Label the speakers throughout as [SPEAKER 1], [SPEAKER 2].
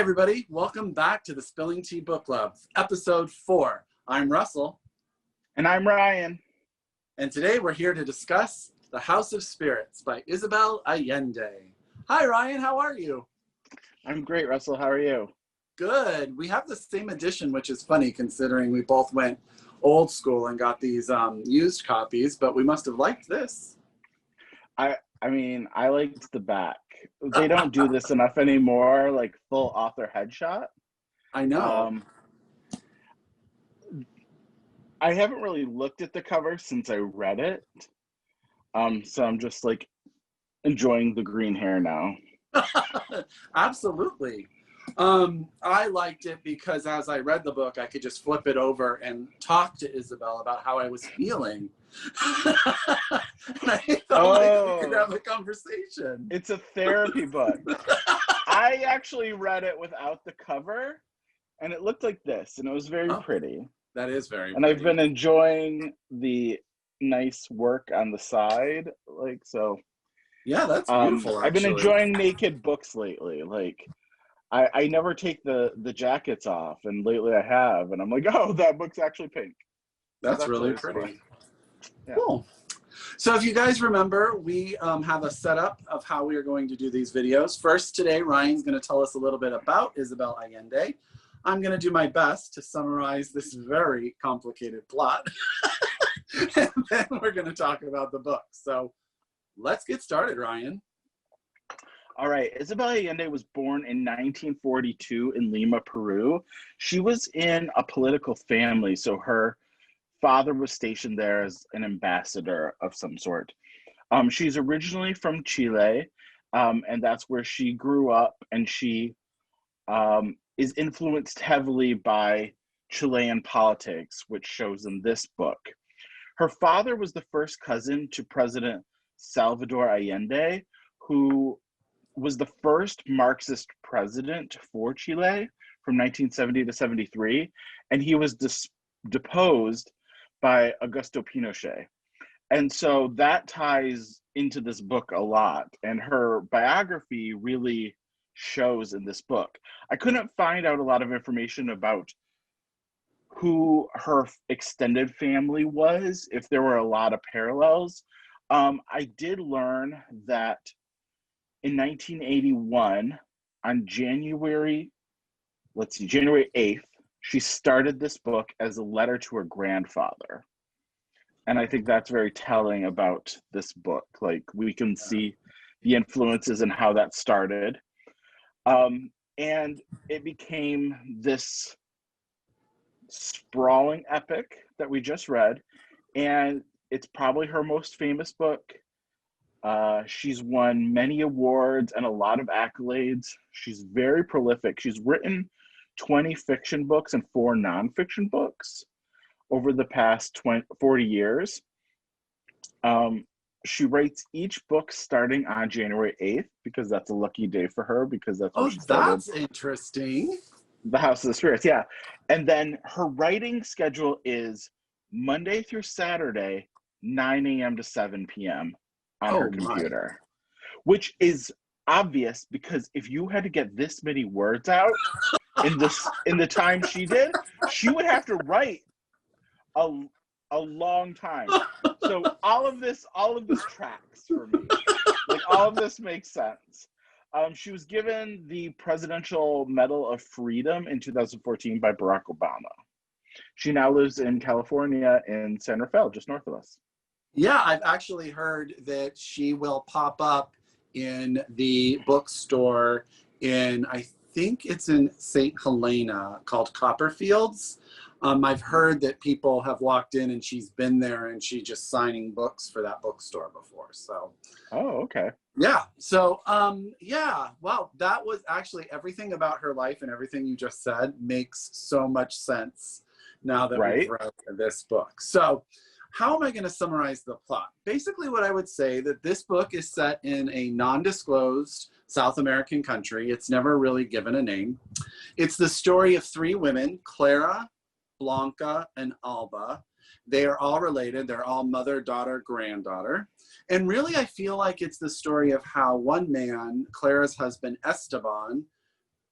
[SPEAKER 1] everybody, welcome back to the Spilling Tea Book Club, episode 4. I'm Russell.
[SPEAKER 2] And I'm Ryan.
[SPEAKER 1] And today we're here to discuss The House of Spirits by Isabel Allende. Hi Ryan, how are you?
[SPEAKER 2] I'm great, Russell. How are you?
[SPEAKER 1] Good. We have the same edition, which is funny considering we both went old school and got these used copies, but we must have liked this.
[SPEAKER 2] I mean, I liked the back. They don't do this enough anymore, like full author headshot.
[SPEAKER 1] I know.
[SPEAKER 2] I haven't really looked at the cover since I read it. So I'm just like enjoying the green hair now.
[SPEAKER 1] Absolutely. I liked it because as I read the book, I could just flip it over and talk to Isabel about how I was feeling. And I felt like we could have a conversation.
[SPEAKER 2] It's a therapy book. I actually read it without the cover, and it looked like this, and it was very pretty.
[SPEAKER 1] That is very
[SPEAKER 2] and
[SPEAKER 1] pretty.
[SPEAKER 2] I've been enjoying the nice work on the side, like so.
[SPEAKER 1] Yeah, that's beautiful.
[SPEAKER 2] I've been enjoying naked books lately. Like, I never take the jackets off, and lately I have, and I'm like, oh, that book's actually pink.
[SPEAKER 1] That's really pretty.
[SPEAKER 2] Yeah.
[SPEAKER 1] Cool. So if you guys remember, we have a setup of how we are going to do these videos. First today, Ryan's going to tell us a little bit about Isabel Allende. I'm going to do my best to summarize this very complicated plot. And then we're going to talk about the book. So let's get started, Ryan.
[SPEAKER 2] All right. Isabel Allende was born in 1942 in Lima, Peru. She was in a political family, so her father was stationed there as an ambassador of some sort. She's originally from Chile, and that's where she grew up, and she is influenced heavily by Chilean politics, which shows in this book. Her father was the first cousin to President Salvador Allende, who was the first Marxist president for Chile from 1970 to 73, and he was deposed by Augusto Pinochet. And so that ties into this book a lot, and her biography really shows in this book. I couldn't find out a lot of information about who her extended family was, if there were a lot of parallels. I did learn that in 1981, on January 8th, she started this book as a letter to her grandfather. And I think that's very telling about this book. Like, we can see the influences and how that started. And it became this sprawling epic that we just read. And it's probably her most famous book. She's won many awards and a lot of accolades. She's very prolific. She's written 20 fiction books and 4 nonfiction books over the past 40 years. She writes each book starting on January 8th because that's a lucky day for her, because that's when she started.
[SPEAKER 1] That's interesting.
[SPEAKER 2] The House of the Spirits, yeah. And then her writing schedule is Monday through Saturday, 9 a.m. to 7 p.m. on her computer, which is obvious because if you had to get this many words out in the time she did, she would have to write a long time. So all of this tracks for me. Like, all of this makes sense. She was given the Presidential Medal of Freedom in 2014 by Barack Obama. She now lives in California in San Rafael, just north of us.
[SPEAKER 1] Yeah, I've actually heard that she will pop up in the bookstore in, I think it's in St. Helena, called Copperfields. I've heard that people have walked in and she's been there and she's just signing books for that bookstore before. So.
[SPEAKER 2] Oh, okay.
[SPEAKER 1] Yeah. So, yeah. Well, that was actually everything about her life, and everything you just said makes so much sense now that we've read this book. So, how am I going to summarize the plot? Basically, what I would say that this book is set in a non-disclosed South American country. It's never really given a name. It's the story of 3 women, Clara, Blanca, and Alba. They are all related. They're all mother, daughter, granddaughter. And really, I feel like it's the story of how one man, Clara's husband, Esteban,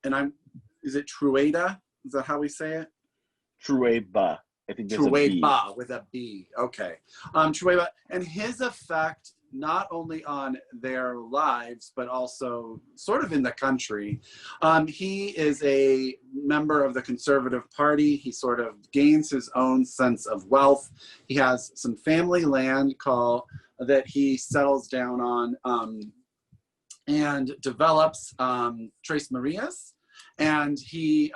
[SPEAKER 1] is it Trueba? Is that how we say it?
[SPEAKER 2] Trueba. I think there's a B.
[SPEAKER 1] Trueba with a B. Okay. Trueba, and his effect not only on their lives, but also sort of in the country. He is a member of the Conservative Party. He sort of gains his own sense of wealth. He has some family land that he settles down on and develops Tres Marias. And he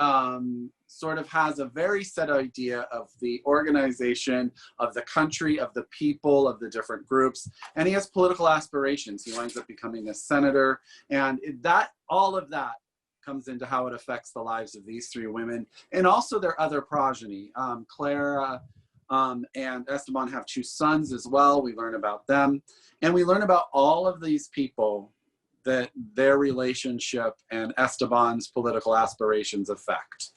[SPEAKER 1] sort of has a very set idea of the organization, of the country, of the people, of the different groups. And he has political aspirations. He winds up becoming a senator. And all of that comes into how it affects the lives of these three women and also their other progeny. Clara and Esteban have two sons as well. We learn about them. And we learn about all of these people that their relationship and Esteban's political aspirations affect.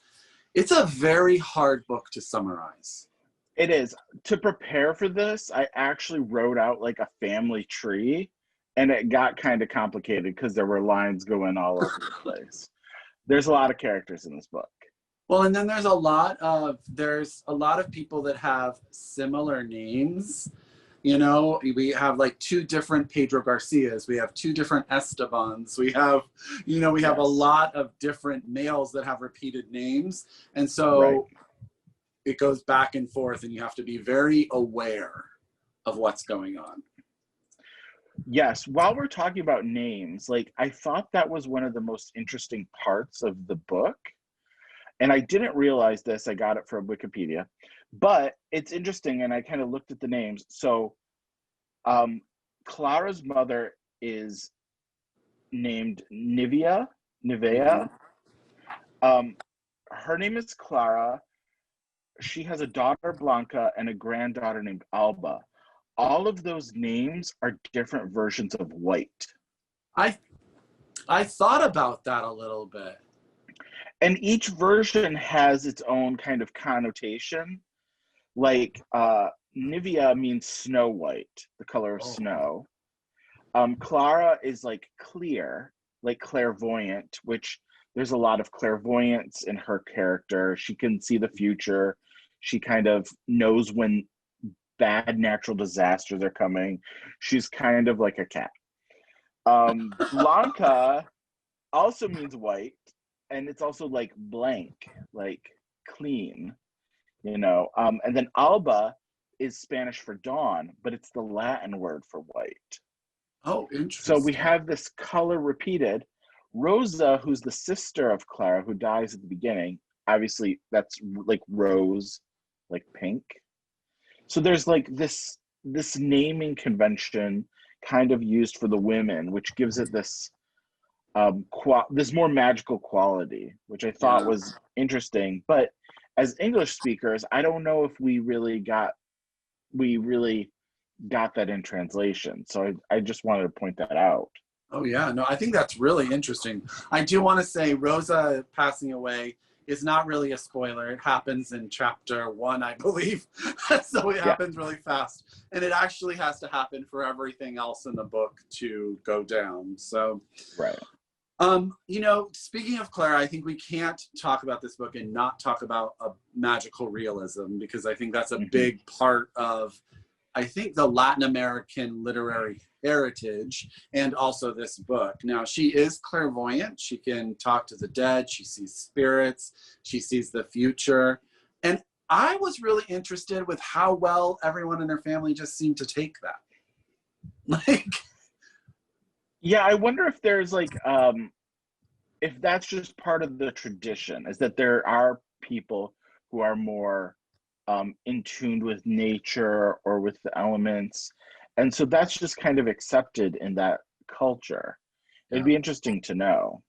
[SPEAKER 1] It's a very hard book to summarize.
[SPEAKER 2] It is. To prepare for this, I actually wrote out like a family tree, and it got kind of complicated because there were lines going all over the place. There's a lot of characters in this book.
[SPEAKER 1] Well, and then there's a lot of people that have similar names. You know, we have like two different Pedro Garcias. We have two different Estebans. We have, we have a lot of different males that have repeated names. And so it goes back and forth, and you have to be very aware of what's going on.
[SPEAKER 2] Yes. While we're talking about names, like I thought that was one of the most interesting parts of the book. And I didn't realize this. I got it from Wikipedia. But it's interesting, and I kind of looked at the names. So Clara's mother is named Nivea. Her name is Clara. She has a daughter, Blanca, and a granddaughter named Alba. All of those names are different versions of white.
[SPEAKER 1] I thought about that a little bit.
[SPEAKER 2] And each version has its own kind of connotation. Like Nivea means snow white, the color of snow. Clara is like clear, like clairvoyant, which there's a lot of clairvoyance in her character. She can see the future. She kind of knows when bad natural disasters are coming. She's kind of like a cat. Blanca also means white, and it's also like blank, like clean, and then Alba is Spanish for dawn, but it's the Latin word for white.
[SPEAKER 1] Oh, interesting.
[SPEAKER 2] So we have this color repeated. Rosa, who's the sister of Clara, who dies at the beginning, obviously that's like rose, like pink. So there's like this naming convention kind of used for the women, which gives it this this more magical quality, which I thought was interesting. But as English speakers, I don't know if we really got that in translation. So I just wanted to point that out.
[SPEAKER 1] Oh yeah, no, I think that's really interesting. I do want to say Rosa passing away is not really a spoiler. It happens in chapter 1, I believe. So it happens really fast. And it actually has to happen for everything else in the book to go down. So,
[SPEAKER 2] right.
[SPEAKER 1] Speaking of Clara, I think we can't talk about this book and not talk about a magical realism, because I think that's a big part of, I think, the Latin American literary heritage and also this book. Now, she is clairvoyant. She can talk to the dead. She sees spirits. She sees the future. And I was really interested with how well everyone in her family just seemed to take that.
[SPEAKER 2] Yeah, I wonder if there's like, if that's just part of the tradition, is that there are people who are more in tune with nature or with the elements. And so that's just kind of accepted in that culture. It'd be interesting to know.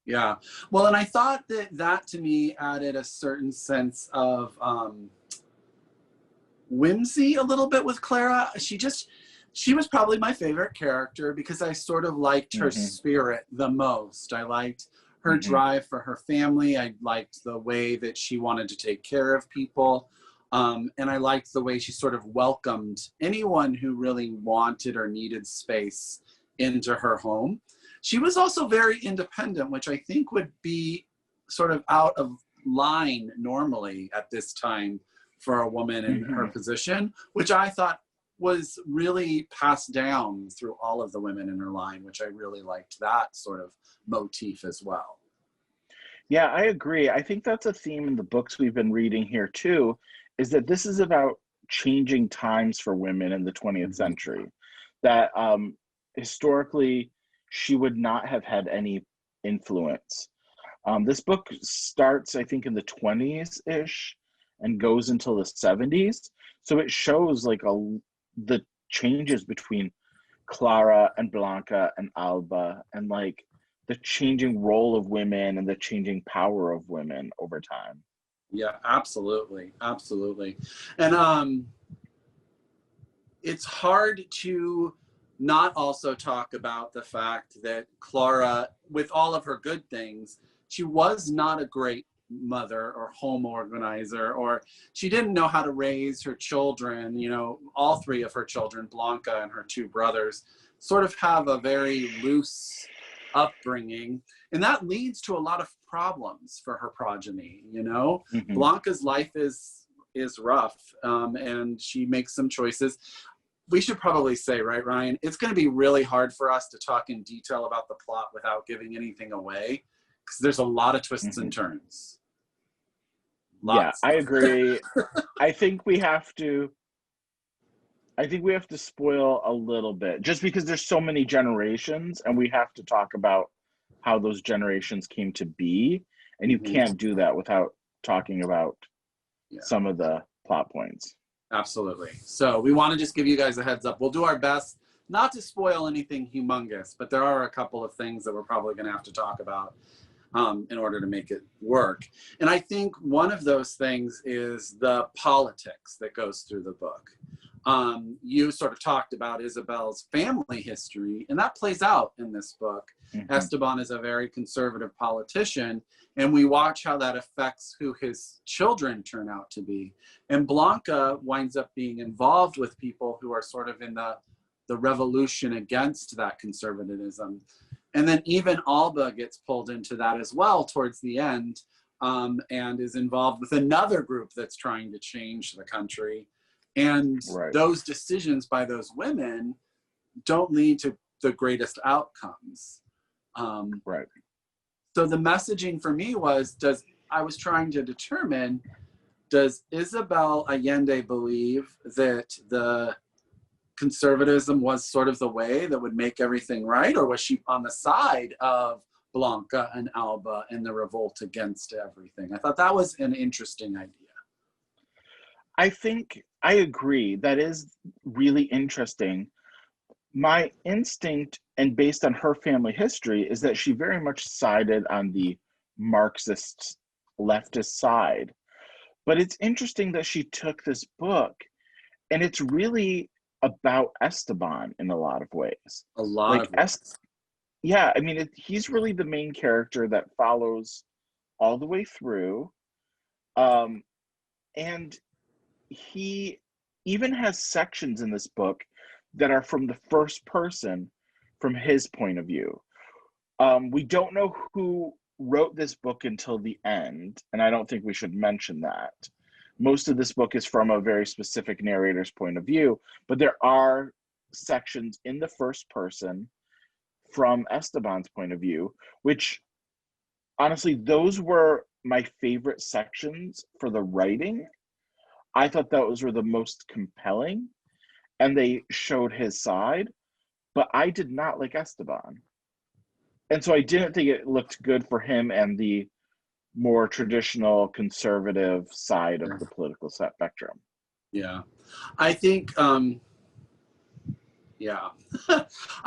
[SPEAKER 1] Yeah. Well, and I thought that to me added a certain sense of whimsy a little bit with Clara. She was probably my favorite character because I sort of liked her spirit the most. I liked her drive for her family. I liked the way that she wanted to take care of people. And I liked the way she sort of welcomed anyone who really wanted or needed space into her home. She was also very independent, which I think would be sort of out of line normally at this time for a woman in her position, which I thought was really passed down through all of the women in her line, which I really liked that sort of motif as well.
[SPEAKER 2] Yeah, I agree. I think that's a theme in the books we've been reading here too, is that this is about changing times for women in the 20th century. That historically, she would not have had any influence. This book starts, I think, in the 20s-ish and goes until the 70s. So it shows like the changes between Clara and Blanca and Alba, and like the changing role of women and the changing power of women over time.
[SPEAKER 1] Yeah, absolutely. Absolutely. And it's hard to not also talk about the fact that Clara, with all of her good things, she was not a great mother or home organizer, or she didn't know how to raise her children. You know, all three of her children, Blanca and her two brothers, sort of have a very loose upbringing, and that leads to a lot of problems for her progeny. You know, Blanca's life is rough, and she makes some choices. We should probably say, right, Ryan, it's going to be really hard for us to talk in detail about the plot without giving anything away, because there's a lot of twists and turns.
[SPEAKER 2] Lots. Yeah, I agree. I think we have to spoil a little bit, just because there's so many generations, and we have to talk about how those generations came to be, and you can't do that without talking about some of the plot points.
[SPEAKER 1] Absolutely. So we want to just give you guys a heads up. We'll do our best not to spoil anything humongous, but there are a couple of things that we're probably going to have to talk about in order to make it work. And I think one of those things is the politics that goes through the book. You sort of talked about Isabel's family history, and that plays out in this book. Esteban is a very conservative politician, and we watch how that affects who his children turn out to be. And Blanca winds up being involved with people who are sort of in the revolution against that conservatism. And then even Alba gets pulled into that as well towards the end, and is involved with another group that's trying to change the country. And those decisions by those women don't lead to the greatest outcomes. So the messaging for me was, I was trying to determine, does Isabel Allende believe that the conservatism was sort of the way that would make everything right? Or was she on the side of Blanca and Alba and the revolt against everything? I thought that was an interesting idea.
[SPEAKER 2] I think I agree. That is really interesting. My instinct, and based on her family history, is that she very much sided on the Marxist leftist side. But it's interesting that she took this book, and it's really about Esteban in a lot of ways.
[SPEAKER 1] A lot of ways.
[SPEAKER 2] Yeah, I mean, he's really the main character that follows all the way through. And he even has sections in this book that are from the first person, from his point of view. We don't know who wrote this book until the end, and I don't think we should mention that. Most of this book is from a very specific narrator's point of view, but there are sections in the first person from Esteban's point of view, which honestly, those were my favorite sections for the writing. I thought those were the most compelling, and they showed his side, but I did not like Esteban. And so I didn't think it looked good for him and the more traditional conservative side of the political spectrum.
[SPEAKER 1] Yeah. I think, I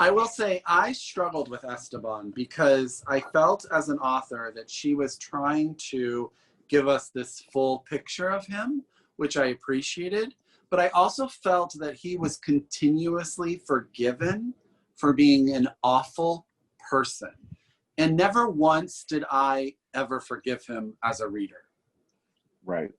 [SPEAKER 1] will say I struggled with Esteban because I felt as an author that she was trying to give us this full picture of him, which I appreciated, but I also felt that he was continuously forgiven for being an awful person. And never once did I ever forgive him as a reader.
[SPEAKER 2] Right.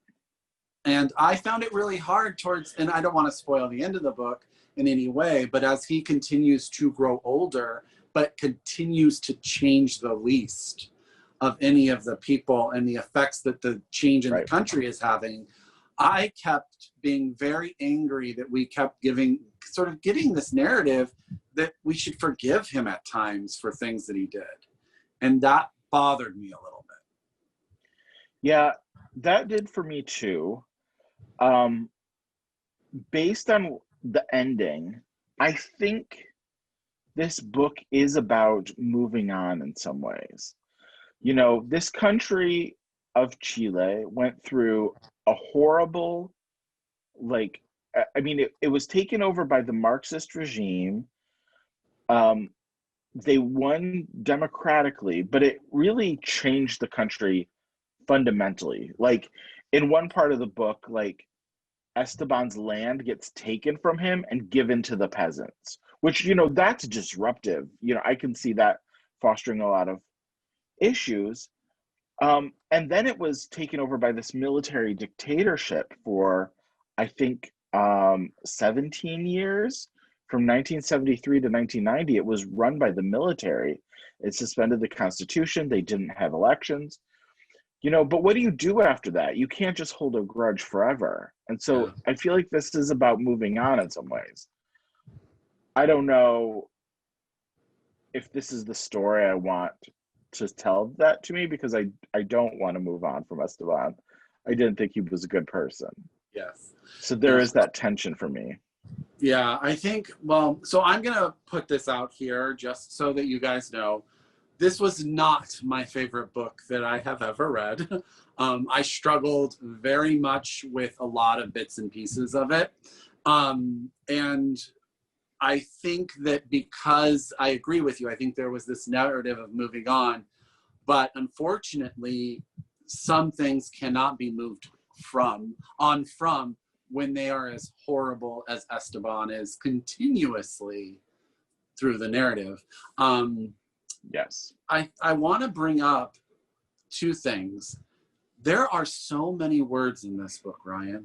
[SPEAKER 1] And I found it really hard and I don't want to spoil the end of the book, in any way, but as he continues to grow older, but continues to change the least of any of the people and the effects that the change in the country is having, I kept being very angry that we kept getting this narrative that we should forgive him at times for things that he did. And that bothered me a little bit.
[SPEAKER 2] Yeah, that did for me too. Based on the ending, I think this book is about moving on in some ways. You know, this country of Chile went through a horrible, like, I mean, it was taken over by the Marxist regime. They won democratically, but it really changed the country fundamentally. Like, in one part of the book, like, Esteban's land gets taken from him and given to the peasants, which, you know, that's disruptive. You know, I can see that fostering a lot of issues. And then it was taken over by this military dictatorship for, I think, 17 years. From 1973 to 1990, it was run by the military. It suspended the Constitution. They didn't have elections. You know, but what do you do after that? You can't just hold a grudge forever. And so I feel like this is about moving on in some ways. I don't know if this is the story I want to tell that to me, because I don't want to move on from Esteban. I didn't think he was a good person.
[SPEAKER 1] Yes.
[SPEAKER 2] So there is that tension for me.
[SPEAKER 1] Yeah, I think, well, so I'm going to put this out here just so that you guys know. This was not my favorite book that I have ever read. I struggled very much with a lot of bits and pieces of it. And I think that because I agree with you, I think there was this narrative of moving on, but unfortunately, some things cannot be moved from when they are as horrible as Esteban is continuously through the narrative.
[SPEAKER 2] Yes.
[SPEAKER 1] I want to bring up two things. There are so many words in this book, Ryan.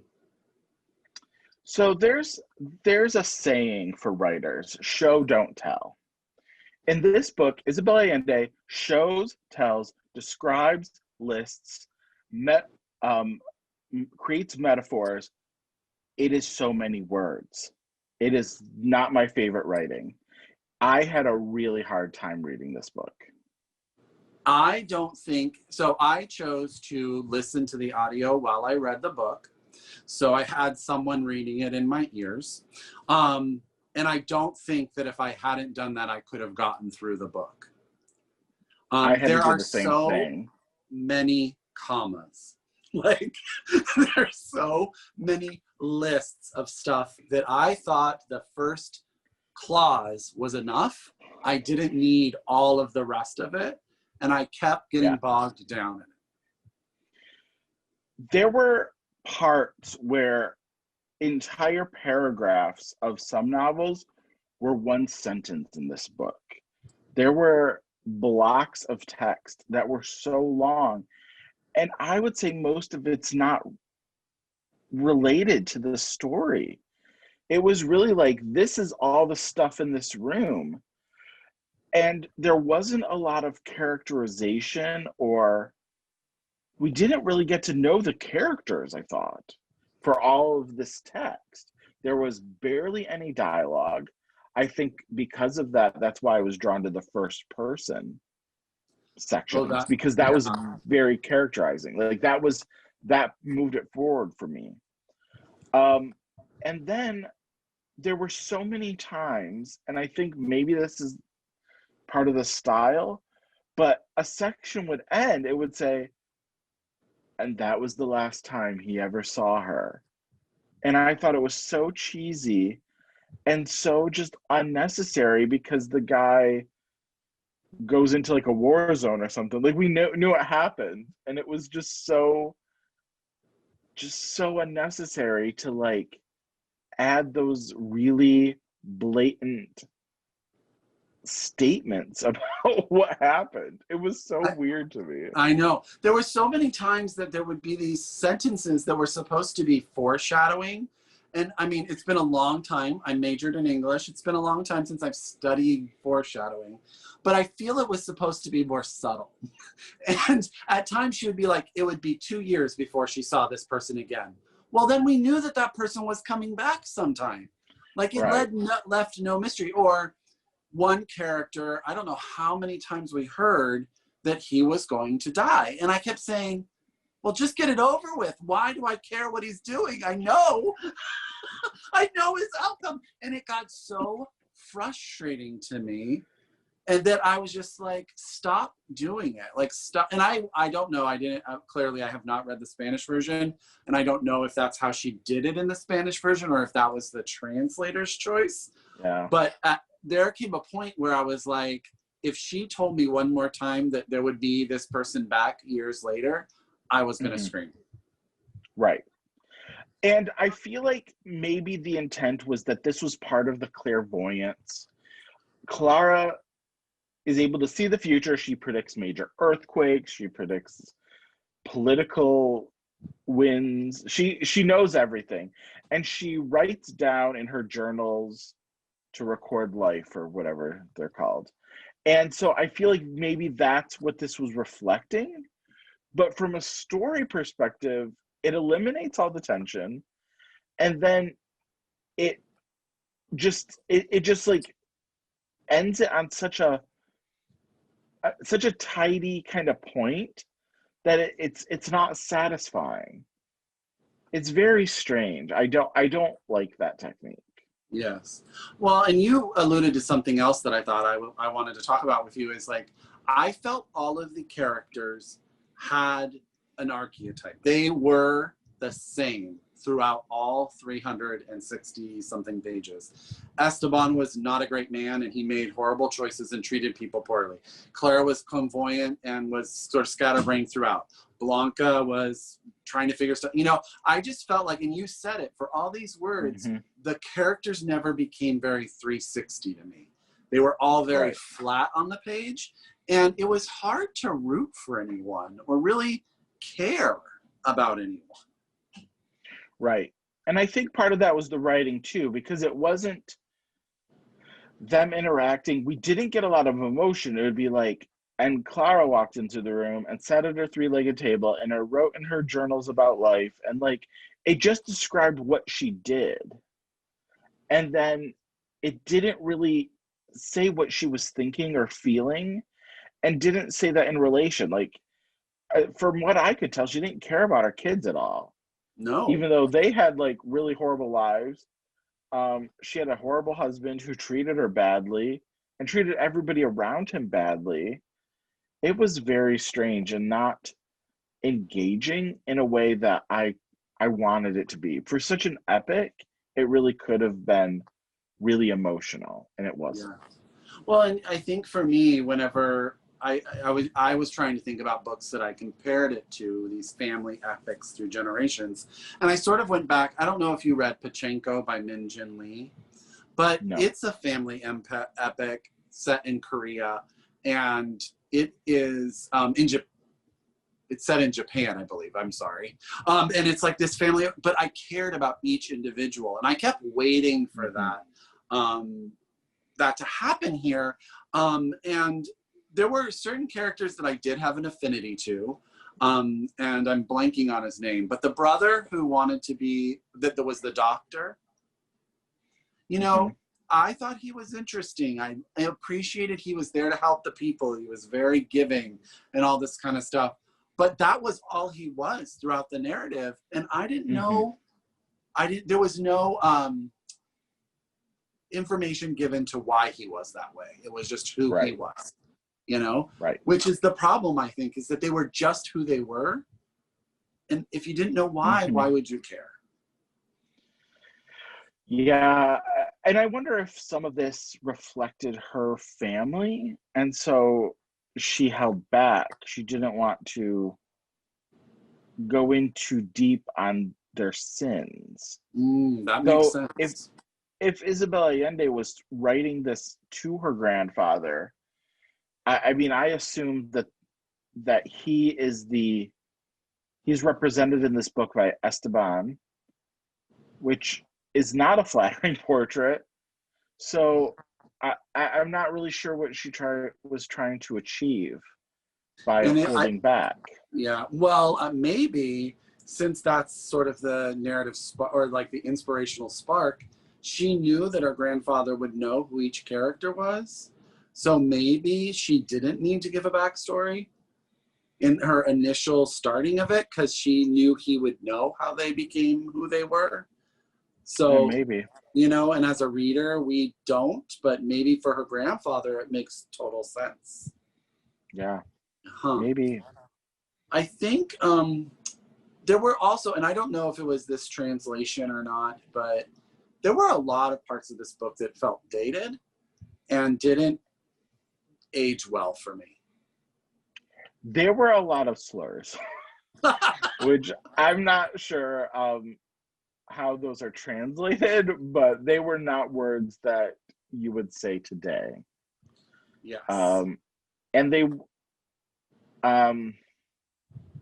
[SPEAKER 2] So there's a saying for writers: show, don't tell. In this book, Isabel Allende shows, tells, describes, lists, creates metaphors. It is so many words. It is not my favorite writing. I had a really hard time reading this book.
[SPEAKER 1] I don't think so. I chose to listen to the audio while I read the book. So I had someone reading it in my ears. And I don't think that if I hadn't done that, I could have gotten through the book. There are so many commas. Like, there's so many lists of stuff that I thought the first clause was enough. I didn't need all of the rest of it, and I kept getting bogged down in it.
[SPEAKER 2] There were parts where entire paragraphs of some novels were one sentence in this book. There were blocks of text that were so long, and I would say most of it's not related to the story. It was really like, this is all the stuff in this room. And there wasn't a lot of characterization, or we didn't really get to know the characters, I thought, for all of this text. There was barely any dialogue. I think because of that, that's why I was drawn to the first person sections, because that was very characterizing. Like, that moved it forward for me. And then there were so many times, and I think maybe this is part of the style, but a section would end, it would say, and that was the last time he ever saw her. And I thought it was so cheesy and so just unnecessary, because the guy goes into like a war zone or something. Like, we knew it happened, and it was just so unnecessary to like add those really blatant statements about what happened. It was so weird to me.
[SPEAKER 1] I know. There were so many times that there would be these sentences that were supposed to be foreshadowing, And I mean, it's been a long time. I majored in English. It's been a long time since I've studied foreshadowing, but I feel it was supposed to be more subtle. And at times she would be like, it would be 2 years before she saw this person again. Well, then we knew that that person was coming back sometime. Like it left no mystery. Or one character, I don't know how many times we heard that he was going to die. And I kept saying, well, just get it over with. Why do I care what he's doing? I know. I know his outcome. And it got so frustrating to me. And that I was just like, stop doing it. Like, stop. And I don't know. Clearly, I have not read the Spanish version. And I don't know if that's how she did it in the Spanish version or if that was the translator's choice.
[SPEAKER 2] Yeah.
[SPEAKER 1] But there came a point where I was like, if she told me one more time that there would be this person back years later, I was going to scream.
[SPEAKER 2] Right. And I feel like maybe the intent was that this was part of the clairvoyance. Clara is able to see the future. She predicts major earthquakes. She predicts political winds. She knows everything. And she writes down in her journals to record life, or whatever they're called. And so I feel like maybe that's what this was reflecting. But from a story perspective, it eliminates all the tension. And then it just like ends it on such a tidy kind of point that it's not satisfying. It's very strange. I don't like that technique.
[SPEAKER 1] Yes. Well, and you alluded to something else that I thought I wanted to talk about with you is like, I felt all of the characters had an archetype. They were the same throughout all 360 something pages. Esteban was not a great man and he made horrible choices and treated people poorly. Clara was clairvoyant and was sort of scatterbrained throughout. Blanca was trying to figure stuff. You know, I just felt like, and you said it, for all these words, the characters never became very 360 to me. They were all very flat on the page. And it was hard to root for anyone or really care about anyone.
[SPEAKER 2] Right. And I think part of that was the writing too, because it wasn't them interacting. We didn't get a lot of emotion. It would be like, and Clara walked into the room and sat at her three-legged table and wrote in her journals about life. And like, it just described what she did. And then it didn't really say what she was thinking or feeling, and didn't say that in relation. Like, from what I could tell, she didn't care about her kids at all.
[SPEAKER 1] No.
[SPEAKER 2] Even though they had like really horrible lives. She had a horrible husband who treated her badly and treated everybody around him badly. It was very strange and not engaging in a way that I wanted it to be. For such an epic, it really could have been really emotional, and it wasn't.
[SPEAKER 1] Yeah. Well, and I think for me, whenever I was trying to think about books that I compared it to, these family epics through generations, and I sort of went back. I don't know if you read Pachinko by Min Jin Lee, but it's a family epic set in Korea, and it is it's set in Japan, I believe. I'm sorry. And it's like this family, but I cared about each individual, and I kept waiting for that to happen here. And there were certain characters that I did have an affinity to, and I'm blanking on his name, but the brother who wanted to be, that was the doctor, you know, I thought he was interesting. I appreciated he was there to help the people. He was very giving and all this kind of stuff. But that was all he was throughout the narrative. And I didn't know, there was no information given to why he was that way. It was just who he was, you know?
[SPEAKER 2] Right.
[SPEAKER 1] Which is the problem, I think, is that they were just who they were. And if you didn't know why would you care?
[SPEAKER 2] Yeah, and I wonder if some of this reflected her family, and so she held back. She didn't want to go in too deep on their sins.
[SPEAKER 1] That makes sense.
[SPEAKER 2] If Isabel Allende was writing this to her grandfather, I mean, I assumed that he's represented in this book by Esteban, which is not a flattering portrait. So I'm not really sure what she was trying to achieve by holding back.
[SPEAKER 1] Yeah, well, maybe since that's sort of the narrative or like the inspirational spark, she knew that her grandfather would know who each character was. So maybe she didn't need to give a backstory in her initial starting of it because she knew he would know how they became who they were. So
[SPEAKER 2] yeah, maybe,
[SPEAKER 1] you know, and as a reader, we don't, but maybe for her grandfather, it makes total sense.
[SPEAKER 2] Yeah, maybe.
[SPEAKER 1] I think there were also, and I don't know if it was this translation or not, but there were a lot of parts of this book that felt dated and didn't age well for me.
[SPEAKER 2] There were a lot of slurs, which I'm not sure how those are translated, but they were not words that you would say today.
[SPEAKER 1] Yes.
[SPEAKER 2] And they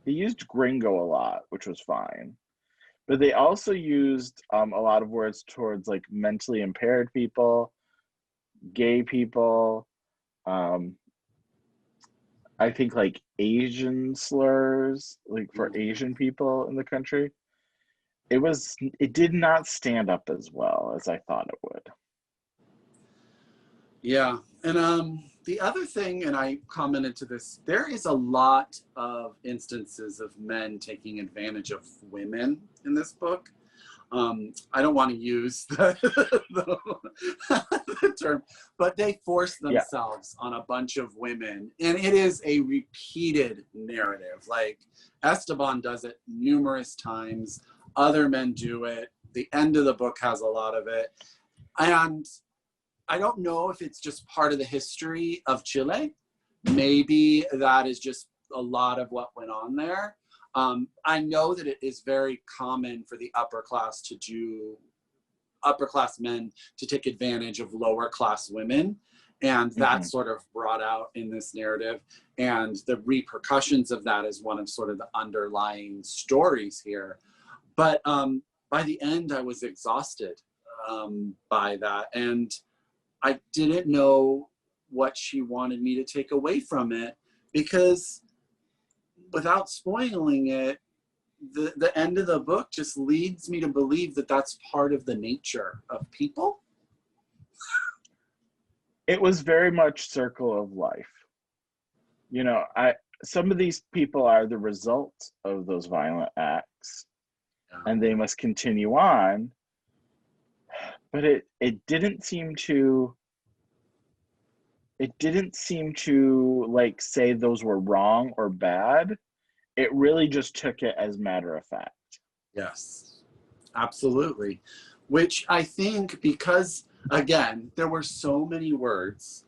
[SPEAKER 2] used gringo a lot, which was fine. But they also used a lot of words towards like mentally impaired people, gay people, I think like Asian slurs, like for Asian people in the country. It did not stand up as well as I thought it would.
[SPEAKER 1] Yeah. And the other thing, and I commented to this, there is a lot of instances of men taking advantage of women in this book. I don't want to use the term, but they force themselves on a bunch of women. And it is a repeated narrative. Like Esteban does it numerous times. Other men do it. The end of the book has a lot of it. And I don't know if it's just part of the history of Chile. Maybe that is just a lot of what went on there. I know that it is very common for the upper class men to take advantage of lower class women. And that's sort of brought out in this narrative. And the repercussions of that is one of sort of the underlying stories here. But by the end, I was exhausted by that. And I didn't know what she wanted me to take away from it, because without spoiling it, the end of the book just leads me to believe that that's part of the nature of people.
[SPEAKER 2] It was very much circle of life. You know, some of these people are the result of those violent acts, and they must continue on. But it didn't seem to like say those were wrong or bad. It really just took it as matter of fact.
[SPEAKER 1] Yes, absolutely. Which I think, because again, there were so many words,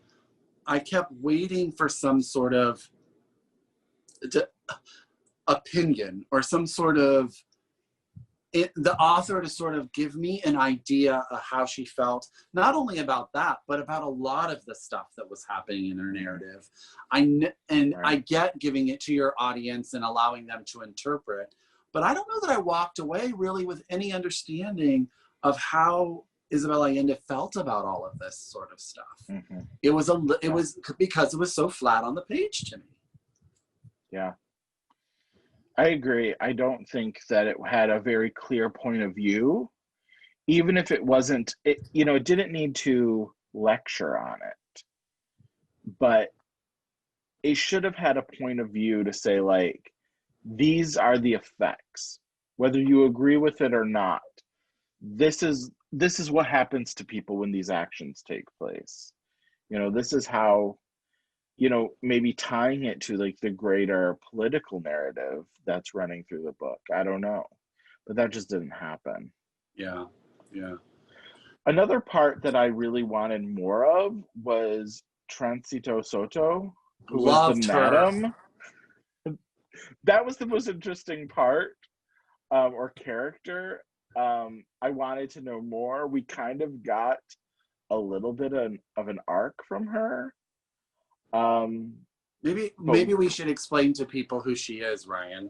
[SPEAKER 1] I kept waiting for some sort of opinion or some sort of the author to sort of give me an idea of how she felt, not only about that, but about a lot of the stuff that was happening in her narrative. I get giving it to your audience and allowing them to interpret, but I don't know that I walked away really with any understanding of how Isabel Allende felt about all of this sort of stuff. It was because it was so flat on the page to me.
[SPEAKER 2] Yeah. I agree. I don't think that it had a very clear point of view, even if it wasn't, it didn't need to lecture on it, but it should have had a point of view to say, like, these are the effects, whether you agree with it or not. This is what happens to people when these actions take place. This is how, maybe tying it to like the greater political narrative that's running through the book. I don't know, but that just didn't happen.
[SPEAKER 1] Yeah.
[SPEAKER 2] Another part that I really wanted more of was Transito Soto, who was the madam. That was the most interesting part, or character. I wanted to know more. We kind of got a little bit of an arc from her.
[SPEAKER 1] Maybe we should explain to people who she is, Ryan.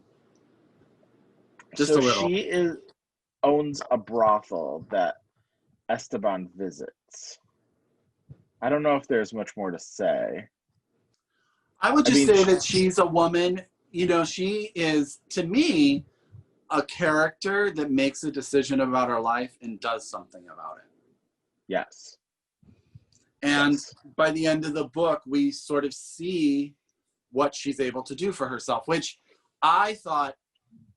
[SPEAKER 1] Just a little.
[SPEAKER 2] She owns a brothel that Esteban visits. I don't know if there's much more to say.
[SPEAKER 1] I would just say that she's a woman, you know, she is, to me, a character that makes a decision about her life and does something about it.
[SPEAKER 2] Yes.
[SPEAKER 1] And by the end of the book, we sort of see what she's able to do for herself, which I thought,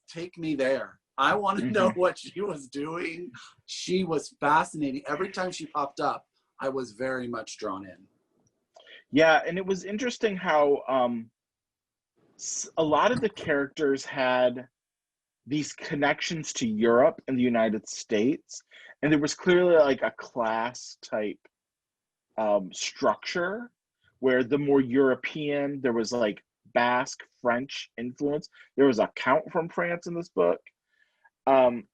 [SPEAKER 1] take me there. I want to know what she was doing. She was fascinating. Every time she popped up, I was very much drawn in.
[SPEAKER 2] Yeah, and it was interesting how a lot of the characters had these connections to Europe and the United States, and there was clearly like a class type structure where the more European, there was like Basque, French influence. There was a count from France in this book. And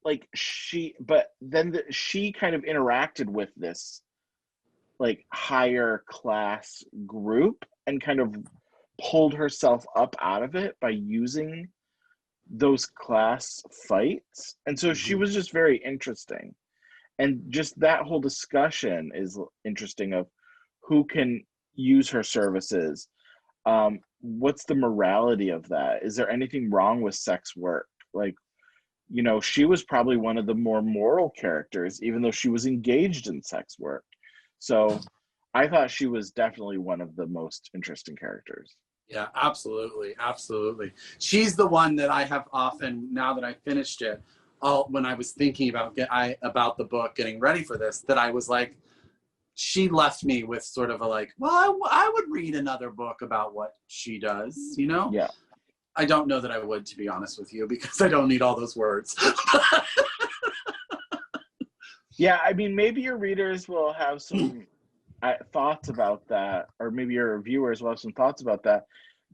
[SPEAKER 2] like she kind of interacted with this like higher class group and kind of pulled herself up out of it by using those class fights. And so she was just very interesting. And just that whole discussion is interesting of who can use her services. What's the morality of that? Is there anything wrong with sex work? Like, you know, she was probably one of the more moral characters, even though she was engaged in sex work. So I thought she was definitely one of the most interesting characters.
[SPEAKER 1] Yeah, absolutely. Absolutely. She's the one that I have often, now that I finished it, when I was thinking about the book, getting ready for this, that I was like, she left me with sort of a like, well, I would read another book about what she does, you know?
[SPEAKER 2] Yeah.
[SPEAKER 1] I don't know that I would, to be honest with you, because I don't need all those words.
[SPEAKER 2] Yeah, I mean, maybe your readers will have some thoughts about that, or maybe your viewers will have some thoughts about that.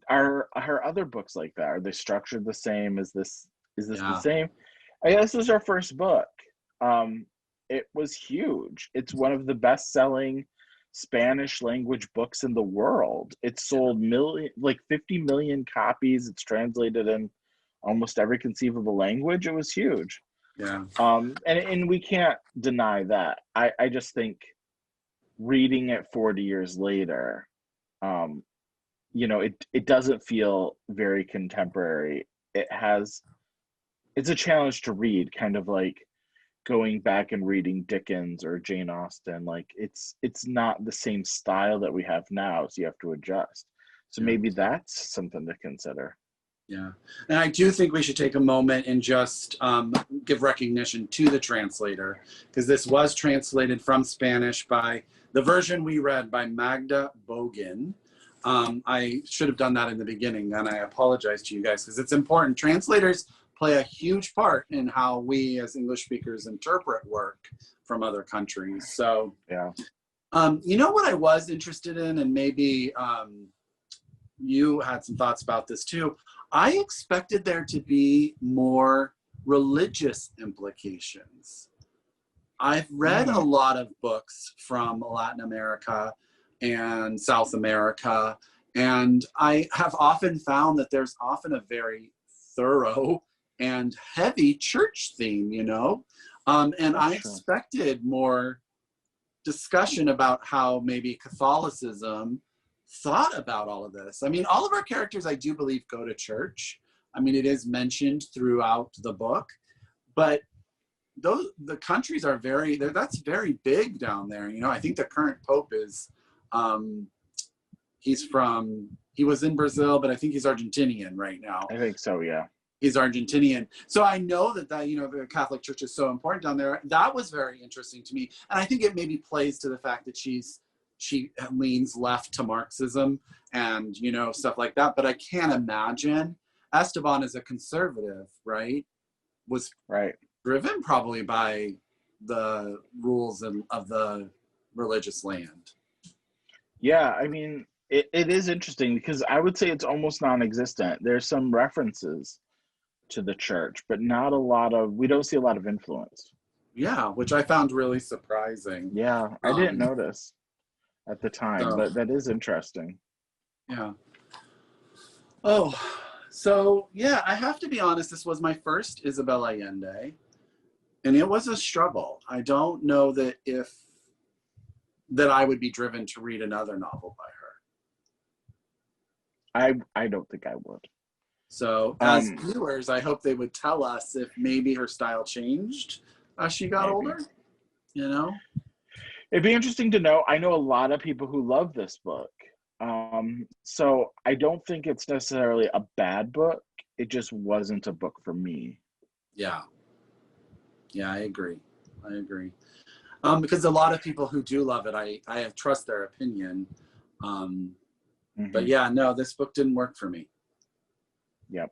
[SPEAKER 2] Are her other books like that? Are they structured the same? Is this the same? I guess this is our first book. It was huge. It's one of the best-selling Spanish language books in the world. It sold 50 million copies. It's translated in almost every conceivable language. It was huge.
[SPEAKER 1] Yeah.
[SPEAKER 2] And we can't deny that. I just think reading it 40 years later, you know, it doesn't feel very contemporary. It's a challenge to read, kind of like going back and reading Dickens or Jane Austen. Like it's not the same style that we have now, so you have to adjust. So maybe that's something to consider.
[SPEAKER 1] Yeah, and I do think we should take a moment and just give recognition to the translator, because this was translated from Spanish by the version we read by Magda Bogan. I should have done that in the beginning, and I apologize to you guys, because it's important. Translators play a huge part in how we as English speakers interpret work from other countries. So,
[SPEAKER 2] yeah.
[SPEAKER 1] You know what I was interested in, and maybe you had some thoughts about this too. I expected there to be more religious implications. I've read a lot of books from Latin America and South America, and I have often found that there's often a very thorough and heavy church theme, you know? And I expected more discussion about how maybe Catholicism thought about all of this. I mean, all of our characters, I do believe, go to church. I mean, it is mentioned throughout the book, but the countries are that's very big down there. You know, I think the current Pope is, he was in Brazil, but I think he's Argentinian right now.
[SPEAKER 2] I think so, yeah.
[SPEAKER 1] He's Argentinian. So I know that, you know, the Catholic Church is so important down there. That was very interesting to me. And I think it maybe plays to the fact that she leans left to Marxism and, you know, stuff like that. But I can't imagine Esteban is a conservative, right? Was driven probably by the rules of the religious land.
[SPEAKER 2] Yeah, I mean, it is interesting because I would say it's almost non-existent. There's some references to the church, but we don't see a lot of influence.
[SPEAKER 1] Yeah, which I found really surprising.
[SPEAKER 2] Yeah, I didn't notice at the time, but that is interesting.
[SPEAKER 1] Yeah. Oh, so yeah, I have to be honest, this was my first Isabel Allende. And it was a struggle. I don't know that that I would be driven to read another novel by
[SPEAKER 2] her. I don't think I would.
[SPEAKER 1] So as viewers, I hope they would tell us if maybe her style changed as she got older, you know?
[SPEAKER 2] It'd be interesting to know. I know a lot of people who love this book. So I don't think it's necessarily a bad book. It just wasn't a book for me.
[SPEAKER 1] Yeah. Yeah, I agree. Because a lot of people who do love it, I trust their opinion. But yeah, no, this book didn't work for me.
[SPEAKER 2] Yep.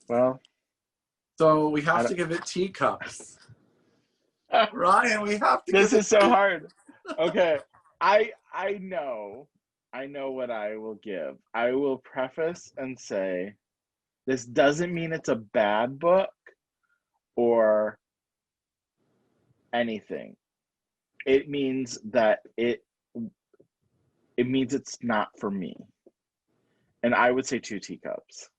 [SPEAKER 2] Well.
[SPEAKER 1] So we have to give it teacups. Ryan, we have to
[SPEAKER 2] This is so hard. Okay. I know what I will give. I will preface and say, this doesn't mean it's a bad book or anything. It means that it means it's not for me. And I would say 2 teacups.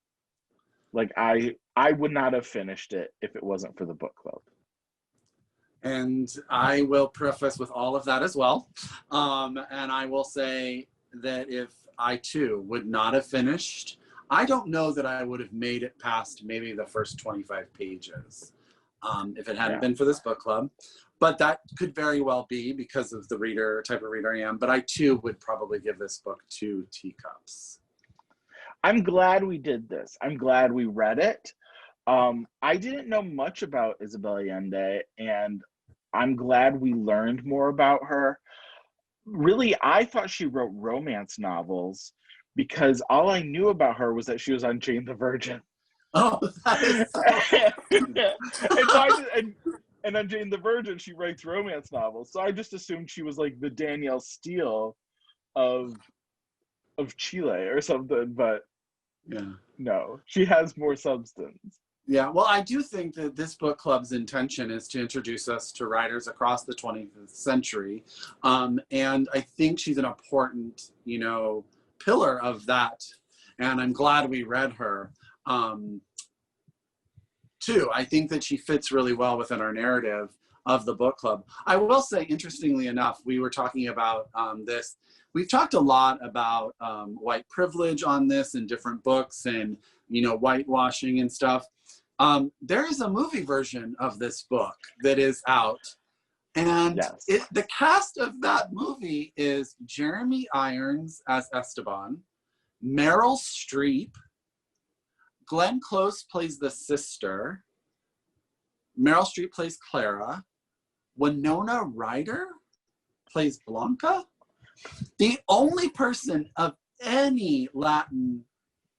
[SPEAKER 2] Like I would not have finished it if it wasn't for the book club.
[SPEAKER 1] And I will preface with all of that as well. And I will say that if I too would not have finished, I don't know that I would have made it past maybe the first 25 pages if it hadn't been for this book club. But that could very well be because of the type of reader I am. But I too would probably give this book 2 teacups.
[SPEAKER 2] I'm glad we did this. I'm glad we read it. I didn't know much about Isabel Allende, and I'm glad we learned more about her. Really, I thought she wrote romance novels because all I knew about her was that she was on Jane the Virgin.
[SPEAKER 1] Oh, that is so
[SPEAKER 2] and on Jane the Virgin, she writes romance novels. So I just assumed she was like the Danielle Steele of Chile or something, but no, she has more substance.
[SPEAKER 1] Yeah, well, I do think that this book club's intention is to introduce us to writers across the 20th century. And I think she's an important, pillar of that. And I'm glad we read her, too. I think that she fits really well within our narrative of the book club. I will say, interestingly enough, we were talking about this. We've talked a lot about white privilege on this in different books and, whitewashing and stuff. There is a movie version of this book that is out. And the cast of that movie is Jeremy Irons as Esteban, Meryl Streep, Glenn Close plays the sister, Meryl Streep plays Clara, Winona Ryder plays Blanca. The only person of any Latin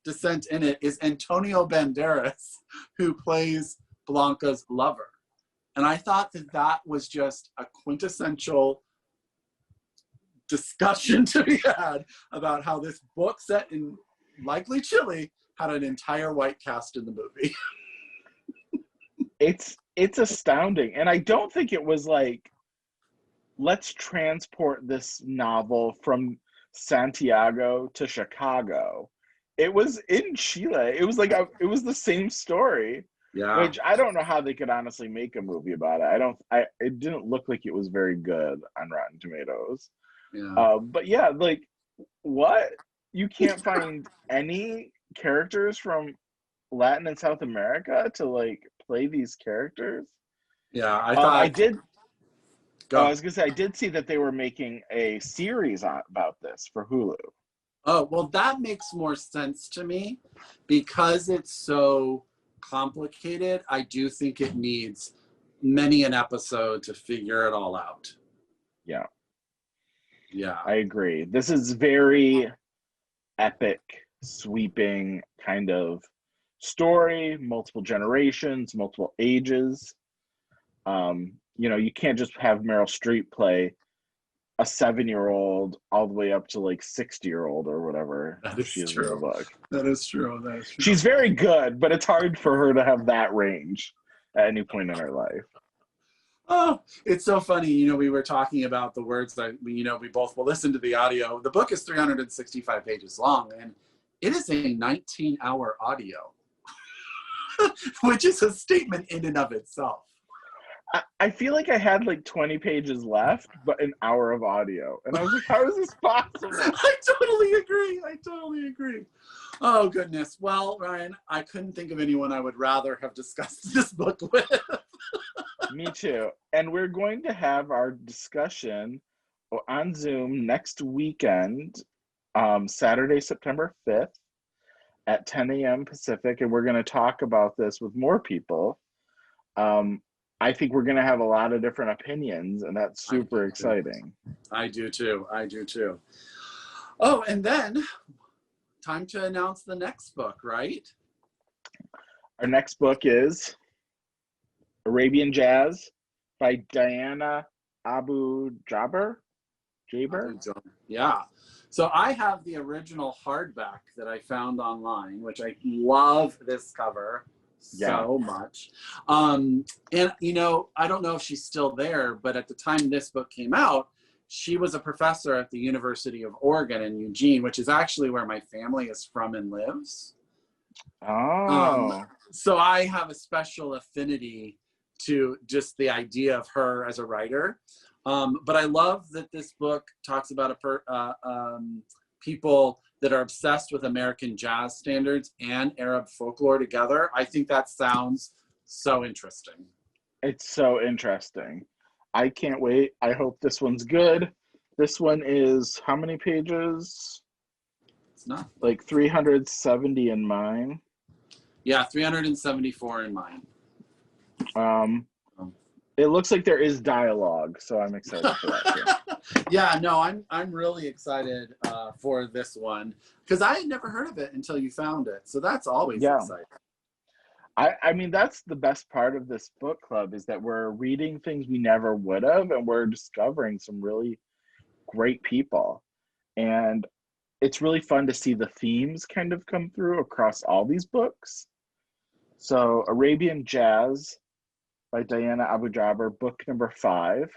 [SPEAKER 1] descent in it is Antonio Banderas, who plays Blanca's lover. And I thought that was just a quintessential discussion to be had about how this book set in likely Chile had an entire white cast in the movie.
[SPEAKER 2] It's astounding. And I don't think it was like, let's transport this novel from Santiago to Chicago. It was in Chile. It was like it was the same story.
[SPEAKER 1] Yeah.
[SPEAKER 2] Which I don't know how they could honestly make a movie about it. It didn't look like it was very good on Rotten Tomatoes.
[SPEAKER 1] Yeah.
[SPEAKER 2] But yeah, like what? You can't find any characters from Latin and South America to like play these characters?
[SPEAKER 1] Yeah, I thought
[SPEAKER 2] I did.
[SPEAKER 1] Go.
[SPEAKER 2] I was gonna say I did see that they were making a series about this for Hulu.
[SPEAKER 1] Oh, well, that makes more sense to me because it's so complicated. I do think it needs many an episode to figure it all out.
[SPEAKER 2] Yeah.
[SPEAKER 1] Yeah.
[SPEAKER 2] I agree. This is very epic, sweeping kind of story, multiple generations, multiple ages. You can't just have Meryl Streep play a 7-year-old all the way up to like 60-year-old or whatever.
[SPEAKER 1] That is
[SPEAKER 2] she is
[SPEAKER 1] true.
[SPEAKER 2] in the book.
[SPEAKER 1] That is true. That is true.
[SPEAKER 2] She's very good, but it's hard for her to have that range at any point in her life.
[SPEAKER 1] Oh, it's so funny. We were talking about the words that, we both will listen to the audio. The book is 365 pages long, and it is a 19-hour audio. which is a statement in and of itself.
[SPEAKER 2] I feel like I had like 20 pages left, but an hour of audio. And I was like, how is this possible?
[SPEAKER 1] I totally agree. Oh, goodness. Well, Ryan, I couldn't think of anyone I would rather have discussed this book with.
[SPEAKER 2] Me too. And we're going to have our discussion on Zoom next weekend, Saturday, September 5th at 10 a.m. Pacific. And we're going to talk about this with more people. I think we're going to have a lot of different opinions, and that's super exciting.
[SPEAKER 1] I do too. Oh, and then time to announce the next book, right?
[SPEAKER 2] Our next book is Arabian Jazz by Diana Abu Jaber.
[SPEAKER 1] Yeah. So I have the original hardback that I found online, which I love this cover so much. And, you know, I don't know if she's still there, but at the time this book came out, she was a professor at the University of Oregon in Eugene, which is actually where my family is from and lives.
[SPEAKER 2] Oh.
[SPEAKER 1] So I have a special affinity to just the idea of her as a writer. But I love that this book talks about people that are obsessed with American jazz standards and Arab folklore together. I think that sounds so interesting.
[SPEAKER 2] It's so interesting. I can't wait. I hope this one's good. This one is how many pages?
[SPEAKER 1] It's not
[SPEAKER 2] like 370 in mine.
[SPEAKER 1] Yeah, 374 in mine.
[SPEAKER 2] It looks like there is dialogue, so I'm excited for that too.
[SPEAKER 1] Yeah, no, I'm really excited for this one because I had never heard of it until you found it. So that's always exciting.
[SPEAKER 2] I mean, that's the best part of this book club is that we're reading things we never would have, and we're discovering some really great people. And it's really fun to see the themes kind of come through across all these books. So Arabian Jazz by Diana Abu Jaber, book number 5.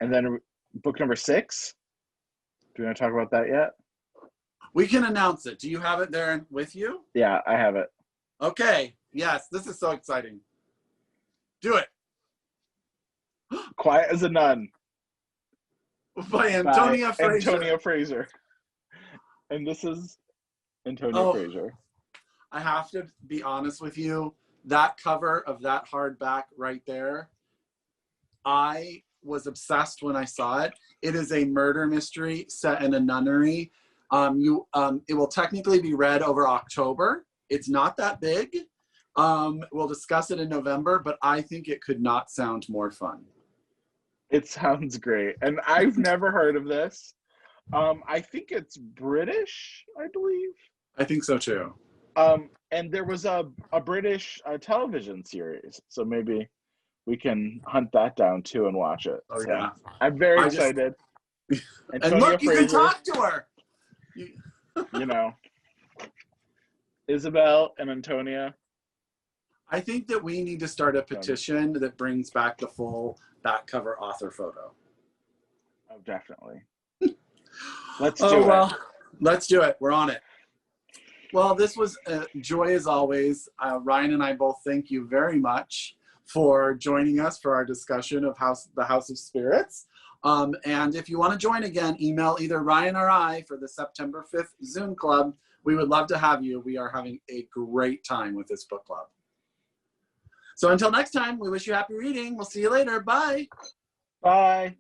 [SPEAKER 2] And then book number 6. Do you want to talk about that yet?
[SPEAKER 1] We can announce it. Do you have it there with you?
[SPEAKER 2] Yeah, I have it.
[SPEAKER 1] Okay. Yes, this is so exciting. Do it.
[SPEAKER 2] Quiet as a Nun.
[SPEAKER 1] By Antonia Fraser.
[SPEAKER 2] Antonia Fraser. And this is Antonia Fraser.
[SPEAKER 1] I have to be honest with you. That cover of that hardback right there, I was obsessed when I saw it. It is a murder mystery set in a nunnery. It will technically be read over October. It's not that big. We'll discuss it in November, but I think it could not sound more fun.
[SPEAKER 2] It sounds great. And I've never heard of this. I think it's British, I believe.
[SPEAKER 1] I think so too.
[SPEAKER 2] And there was a British television series, so maybe we can hunt that down too and watch it.
[SPEAKER 1] Oh, yeah.
[SPEAKER 2] I'm very excited.
[SPEAKER 1] And look, you can talk to her.
[SPEAKER 2] You know, Isabel and Antonia.
[SPEAKER 1] I think that we need to start a petition that brings back the full back cover author photo.
[SPEAKER 2] Oh, definitely. Let's do it.
[SPEAKER 1] Let's do it. We're on it. Well, this was a joy as always. Ryan and I both thank you very much for joining us for our discussion of the House of Spirits. And if you want to join again, email either Ryan or I for the September 5th Zoom Club. We would love to have you. We are having a great time with this book club. So until next time, we wish you happy reading. We'll see you later. Bye.
[SPEAKER 2] Bye.